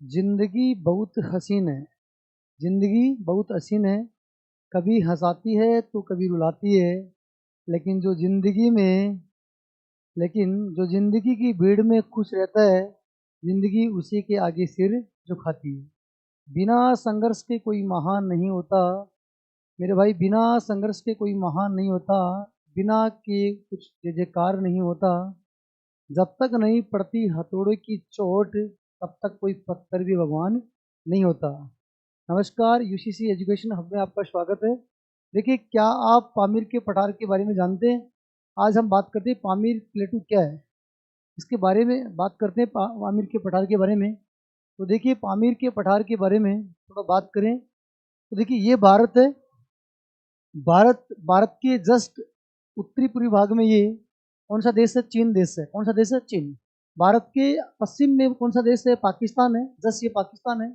जिंदगी बहुत हसीन है। जिंदगी बहुत हसीन है। कभी हंसाती है तो कभी रुलाती है। लेकिन जो जिंदगी में लेकिन जो जिंदगी की भीड़ में खुश रहता है, जिंदगी उसी के आगे सिर झुकाती है। बिना संघर्ष के कोई महान नहीं होता मेरे भाई। बिना संघर्ष के कोई महान नहीं होता। बिना के कुछ जय जयकार नहीं होता। जब तक नहीं पड़ती हथौड़े की चोट, तब तक कोई पत्थर भी भगवान नहीं होता। नमस्कार, यूसीसी एजुकेशन हब में आपका स्वागत है। देखिए, क्या आप पामीर के पठार के बारे में जानते हैं? आज हम बात करते हैं पामीर प्लेटू क्या है, इसके बारे में बात करते हैं। पामीर के पठार के बारे में। तो देखिए, पामीर के पठार के बारे में थोड़ा बात करें तो देखिए, ये भारत है। भारत के जस्ट उत्तरी पूर्वी भाग में ये कौन सा देश है? चीन देश है। कौन सा देश है? चीन। भारत के पश्चिम में कौन सा देश है? पाकिस्तान है। जस्ट ये पाकिस्तान है।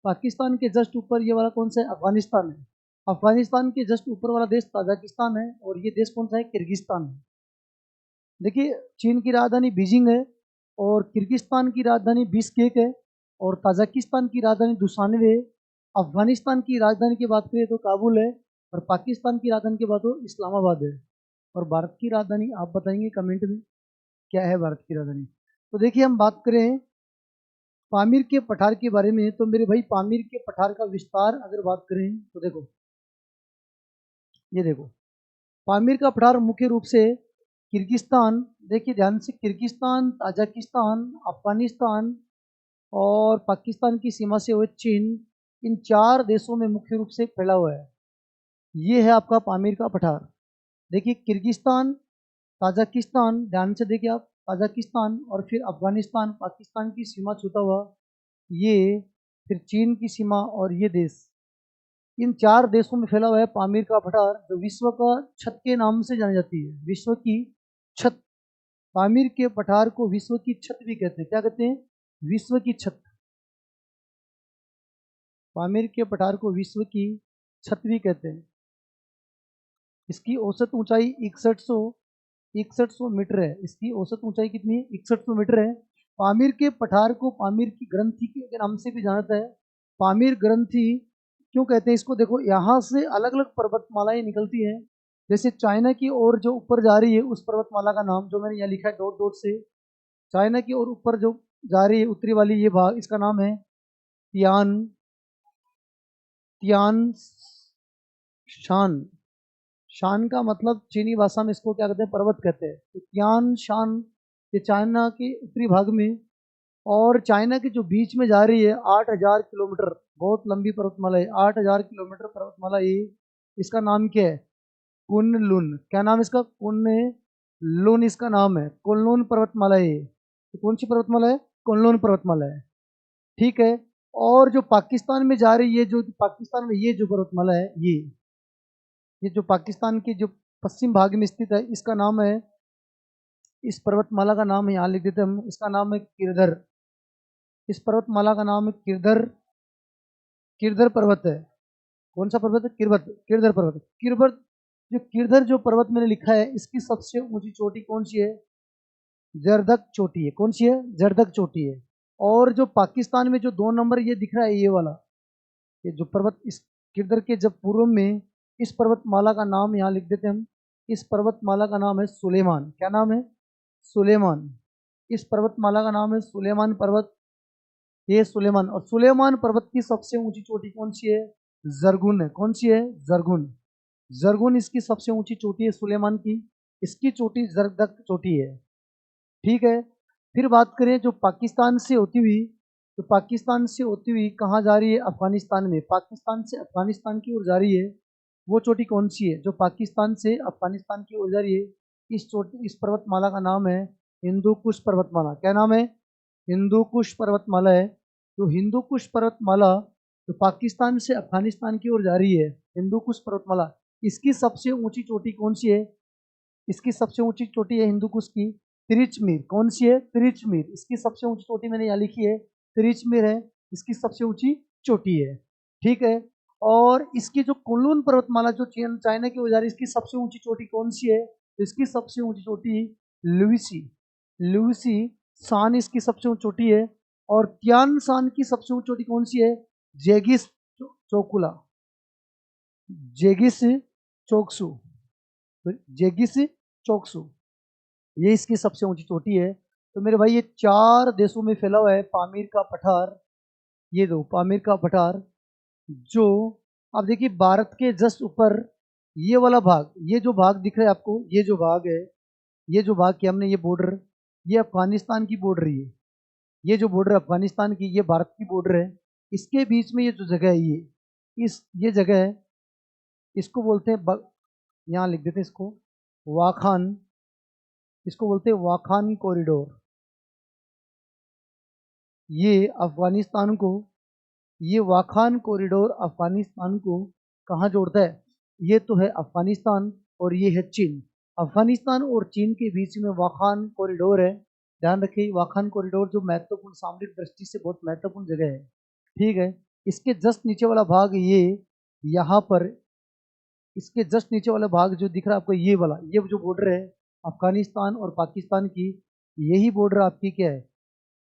पाकिस्तान के जस्ट ऊपर ये वाला कौन सा है? अफगानिस्तान है। अफगानिस्तान के जस्ट ऊपर वाला देश ताजिकिस्तान है। और ये देश कौन सा है? किर्गिस्तान है। देखिए, चीन की राजधानी बीजिंग है, और किर्गिस्तान की राजधानी बिश्केक है, और ताजिकिस्तान की राजधानी दुशानबे है। अफगानिस्तान की राजधानी की बात करें तो काबुल है, और पाकिस्तान की राजधानी की बात हो इस्लामाबाद है। और भारत की राजधानी आप बताएंगे कमेंट में क्या है भारत की राजधानी। तो देखिए, हम बात करें पामीर के पठार के बारे में, तो मेरे भाई पामीर के पठार का विस्तार अगर बात करें तो देखो, ये देखो, पामीर का पठार मुख्य रूप से किर्गिस्तान, देखिए ध्यान से, किर्गिस्तान, ताजिकिस्तान, अफगानिस्तान और पाकिस्तान की सीमा से हुए चीन, इन 4 देशों में मुख्य रूप से फैला हुआ है। ये है आपका पामीर का पठार। देखिए, किर्गिस्तान, ताजिकिस्तान, ध्यान से देखिए आप, ताजिकिस्तान और फिर अफगानिस्तान, पाकिस्तान की सीमा छूता हुआ ये, फिर चीन की सीमा, और ये देश, इन 4 देशों में फैला हुआ है पामीर का पठार, जो विश्व का छत के नाम से जानी जाती है। विश्व की छत। पामीर के पठार को विश्व की छत भी कहते हैं। क्या कहते हैं? विश्व की छत। पामीर के पठार को विश्व की छत भी कहते हैं। इसकी औसत ऊंचाई 6100 मीटर है। इसकी औसत ऊंचाई कितनी है? 6100 मीटर है। पामीर के पठार को पामीर की ग्रंथि के नाम से भी जाना जाता है। पामीर ग्रंथि क्यों कहते हैं इसको? देखो, यहाँ से अलग अलग पर्वतमालाएं निकलती हैं। जैसे चाइना की ओर जो ऊपर जा रही है, उस पर्वतमाला का नाम जो मैंने यहाँ लिखा है डॉट डॉट से, चाइना की ओर ऊपर जो जा रही है उत्तरी वाली ये भाग, इसका नाम है तियान तियान शान। शान का मतलब चीनी भाषा में इसको क्या कहते हैं? पर्वत कहते हैं। तो तियान शान, ये चाइना के उत्तरी भाग में, और चाइना के जो बीच में जा रही है 8000 किलोमीटर, बहुत लंबी पर्वतमाला है, 8000 किलोमीटर पर्वतमाला ये। इसका नाम क्या है? कुनलुन। क्या नाम है इसका? कुनलुन इसका नाम है। कुनलुन पर्वतमाला है ये। तो कौन सी पर्वतमाला है? कुनलुन पर्वतमाला है। ठीक है। और जो पाकिस्तान में जा रही है, जो पाकिस्तान में ये जो पर्वतमाला है, ये जो पाकिस्तान के जो पश्चिम भाग में स्थित है, इसका नाम है, इस पर्वतमाला का नाम है, यहाँ लिख देते हैं हम, इसका नाम है किरधर। इस पर्वतमाला का नाम है किरधर। किरधर पर्वत है। कौन सा पर्वत है? किरधर पर्वत। किरधर जो पर्वत मैंने लिखा है, इसकी सबसे ऊंची चोटी कौन सी है? जरदक चोटी है। कौन सी है? जरदक चोटी है। और जो पाकिस्तान में जो 2 नंबर ये दिख रहा है, ये वाला, ये जो पर्वत, इस किरधर के जब पूर्व में, इस पर्वतमाला का नाम यहाँ लिख देते हैं हम। इस पर्वतमाला का नाम है सुलेमान। क्या नाम है? सुलेमान। इस पर्वतमाला का नाम है सुलेमान पर्वत। ये सुलेमान, और सुलेमान पर्वत की सबसे ऊंची चोटी कौन सी है? जरगुन है। कौन सी है? जरगुन। जरगुन इसकी सबसे ऊंची चोटी है सुलेमान की। इसकी चोटी जरदक चोटी है। ठीक है। फिर बात करें जो पाकिस्तान से होती हुई, तो पाकिस्तान से होती हुई कहाँ जा रही है? अफगानिस्तान में। पाकिस्तान से अफगानिस्तान की ओर जा रही है, वो चोटी कौन सी है जो पाकिस्तान से अफगानिस्तान की ओर जा रही है? इस चोटी, इस पर्वतमाला का नाम है हिंदू कुश पर्वतमाला। क्या नाम है? हिंदू कुश पर्वतमाला है। तो हिंदू कुश पर्वतमाला जो पाकिस्तान से अफगानिस्तान की ओर जा रही है, हिंदू कुश पर्वतमाला, इसकी सबसे ऊंची चोटी कौन सी है? इसकी सबसे ऊंची चोटी है हिंदू कुश की तिरिचमीर। कौन सी है? तिरिचमीर। इसकी सबसे ऊंची चोटी मैंने यहाँ लिखी है, तिरिचमीर है। इसकी सबसे ऊंची चोटी है। ठीक है। और इसकी जो कुनलुन पर्वतमाला जो चाइना की ओर जा रही है, इसकी सबसे ऊंची चोटी कौन सी है? इसकी सबसे ऊंची चोटी लुइसी लुइसी शान इसकी सबसे ऊंची चोटी है। और तियान शान की सबसे ऊंची चोटी कौन सी है? जेगिस चोकुला, जेगिस चोक्सू, जेगिस चोक्सू, ये इसकी सबसे ऊंची चोटी है। तो मेरे भाई ये 4 देशों में फैला हुआ है पामीर का पठार। ये दो पामीर का पठार, जो आप देखिए भारत के जस्ट ऊपर ये वाला भाग, ये जो भाग दिख रहा है आपको, ये जो भाग है, ये जो भाग किया हमने, ये बॉर्डर, ये अफगानिस्तान की बॉर्डर है। ये जो बॉर्डर अफगानिस्तान की, ये भारत की बॉर्डर है। इसके बीच में ये जो जगह है, ये जगह है, इसको बोलते हैं यहाँ लिख देते हैं इसको वाखान, इसको बोलते हैं वाखान कॉरिडोर। ये अफगानिस्तान को, ये वाखान कॉरिडोर अफगानिस्तान को कहाँ जोड़ता है? ये तो है अफगानिस्तान और ये है चीन। अफगानिस्तान और चीन के बीच में वाखान कॉरिडोर है। ध्यान रखिए, वाखान कॉरिडोर जो महत्वपूर्ण सामरिक दृष्टि से बहुत महत्वपूर्ण जगह है। ठीक है, इसके जस्ट नीचे वाला भाग ये, यहाँ पर इसके जस्ट नीचे वाला भाग जो दिख रहा है आपको, ये वाला, ये जो बॉर्डर है अफगानिस्तान और पाकिस्तान की, यही बॉर्डर आपकी क्या है?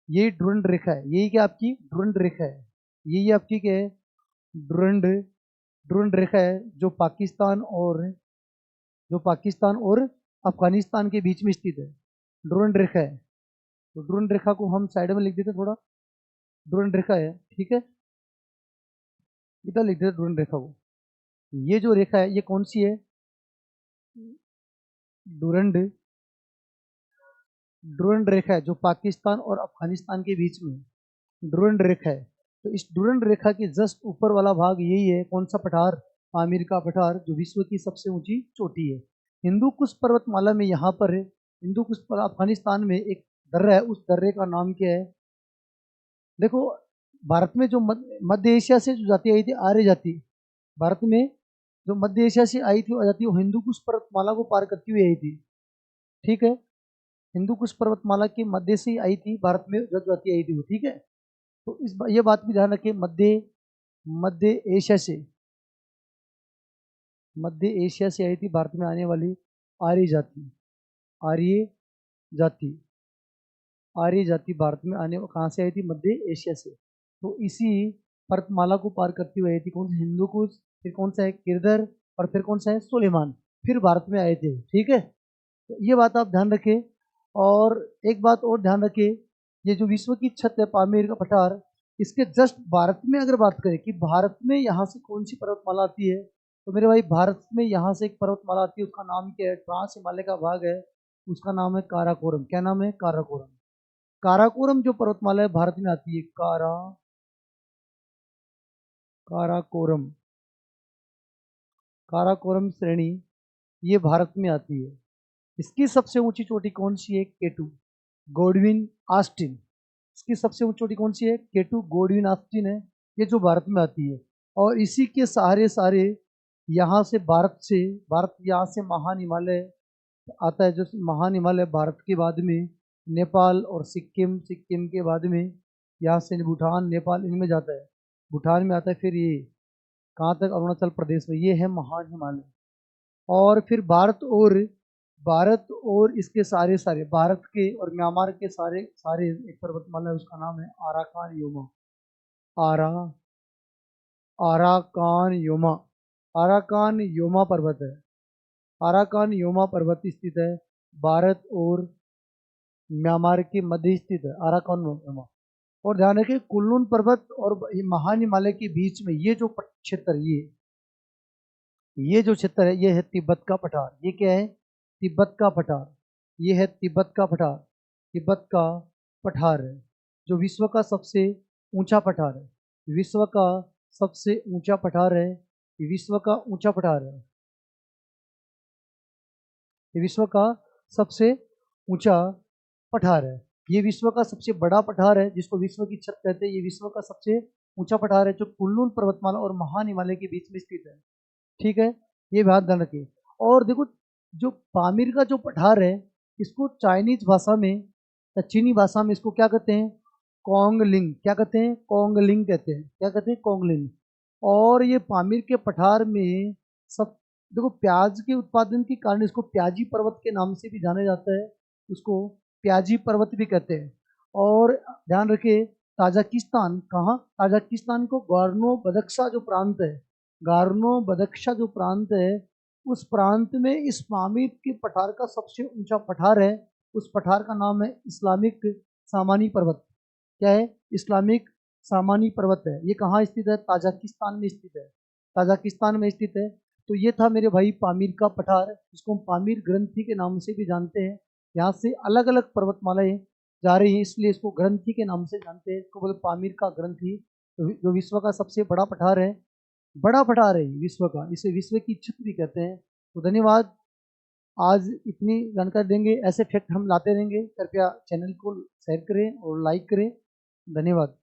यही ड्रूंड रेखा है। यही क्या आपकी ड्रूंड रेखा है? यही आपकी क्या है? ड्रूंड ड्रूंड रेखा है, जो पाकिस्तान और अफगानिस्तान के बीच में स्थित है। ड्रूंड रेखा है। तो ड्रूंड रेखा को हम साइड में लिख देते हैं थोड़ा, ड्रूंड रेखा है। ठीक है, इधर लिख देते ड्रूंड रेखा को। ये जो रेखा है ये कौन सी है? ड्रूंड ड्रूंड रेखा है, जो पाकिस्तान और अफगानिस्तान के बीच में ड्रूंड रेखा है। तो इस ड्रूंड रेखा के जस्ट ऊपर वाला भाग यही है, कौन सा पठार? पामीर का पठार, जो विश्व की सबसे ऊंची चोटी है। हिंदू कुश पर्वतमाला में यहाँ पर है, हिंदू कुश अफगानिस्तान में एक दर्रा है, उस दर्रे का नाम क्या है? देखो, भारत में जो मध्य एशिया से जो जाति आई थी, आर्य जाति, भारत में जो मध्य एशिया से आई थी जाति, वो हिंदू कुश पर्वतमाला को पार करती हुई आई थी। ठीक है, हिंदू कुश पर्वतमाला के मध्य से आई थी भारत में, जो जाति आई थी वो। ठीक है, तो ये बात भी ध्यान रखें, मध्य एशिया से आई थी भारत में आने वाली आर्य जाति, आर्य जाति, आर्य जाति भारत में आने, कहाँ से आई थी? मध्य एशिया से। तो इसी पर्वतमाला को पार करती हुई आई थी, कौन सा? हिंदू कुश, फिर कौन सा है? किरदर, और फिर कौन सा है? सुलेमान, फिर भारत में आए थे। ठीक है, तो ये बात आप ध्यान रखें। और एक बात और ध्यान रखें, ये जो विश्व की छत है पामीर का पठार, इसके जस्ट भारत में अगर बात करें कि भारत में यहाँ से कौन सी पर्वतमाला आती है, तो मेरे भाई भारत में यहाँ से एक पर्वतमाला आती है, उसका नाम क्या है? ट्रांस हिमालय का भाग है, उसका नाम है काराकोरम। क्या नाम है? काराकोरम। काराकोरम जो पर्वतमाला है भारत में आती है, काराकोरम, काराकोरम श्रेणी, ये भारत में आती है। इसकी सबसे ऊंची चोटी कौन सी है? केटू गॉडविन ऑस्टिन। इसकी सबसे ऊंची चोटी कौन सी है? केटू गॉडविन ऑस्टिन है, ये जो भारत में आती है। और इसी के सहारे सारे यहाँ से भारत यहाँ से महान हिमालय आता है, जो महान हिमालय भारत के बाद में नेपाल और सिक्किम, सिक्किम के बाद में यहाँ से भूटान, नेपाल, इनमें जाता है, भूटान में आता है, फिर ये कहाँ तक? अरुणाचल प्रदेश में। ये है महान हिमालय। और फिर भारत और इसके सारे सारे भारत के और म्यांमार के सारे सारे एक पर्वतमाला है, उसका नाम है Arakan Yoma. Arakan Yoma, Arakan Yoma पर्वत है। आराकान योमा पर्वत स्थित है भारत और म्यांमार के मध्य स्थित है आराकान योमा। और ध्यान रखिए, कुनलुन पर्वत और महान हिमालय के बीच में ये जो क्षेत्र, ये जो क्षेत्र है, ये है तिब्बत का पठार। ये क्या है? तिब्बत का पठार। ये है तिब्बत का पठार। तिब्बत का पठार है, जो विश्व का सबसे ऊंचा पठार है। विश्व का सबसे ऊंचा पठार है। ये विश्व का ऊंचा पठार है। ये विश्व का सबसे ऊंचा पठार है। ये विश्व का सबसे बड़ा पठार है, जिसको विश्व की छत कहते हैं। ये विश्व का सबसे ऊंचा पठार है, जो कुनलुन पर्वतमाला और महान हिमालय के बीच में स्थित है। ठीक है, ये बात ध्यान रखिए। और देखो, जो पामीर का जो पठार है, इसको चाइनीज भाषा में या चीनी भाषा में इसको क्या कहते हैं? कोंगलिंग। क्या कहते हैं? कोंगलिंग कहते हैं। क्या कहते हैं? कोंगलिंग। और ये पामीर के पठार में सब, देखो, प्याज के उत्पादन के कारण इसको प्याजी पर्वत के नाम से भी जाना जाता है, उसको प्याजी पर्वत भी कहते हैं। और ध्यान रखिए, ताजिकिस्तान कहाँ? ताजिकिस्तान को गार्नो बदख्शा जो प्रांत है, गार्नो बदख्शा जो प्रांत है, उस प्रांत में इस पामीर के पठार का सबसे ऊंचा पठार है। उस पठार का नाम है इस्लामिक सामानी पर्वत। क्या है? इस्लामिक सामानी पर्वत है। ये कहाँ स्थित है? ताजिकिस्तान में स्थित है। ताजिकिस्तान में स्थित है। तो ये था मेरे भाई पामीर का पठार, जिसको हम पामीर ग्रंथी के नाम से भी जानते हैं। यहाँ से अलग अलग पर्वतमालाएं जा रही है, इसलिए इसको ग्रंथी के नाम से जानते हैं। इसको बोले पामीर का ग्रंथी, जो विश्व का सबसे बड़ा पठार है। बड़ा पठार है विश्व का, इसे विश्व की छत भी कहते हैं। तो धन्यवाद। आज इतनी जानकारी देंगे, ऐसे फैक्ट हम लाते रहेंगे। कृपया चैनल को शेयर करें और लाइक करें। धन्यवाद।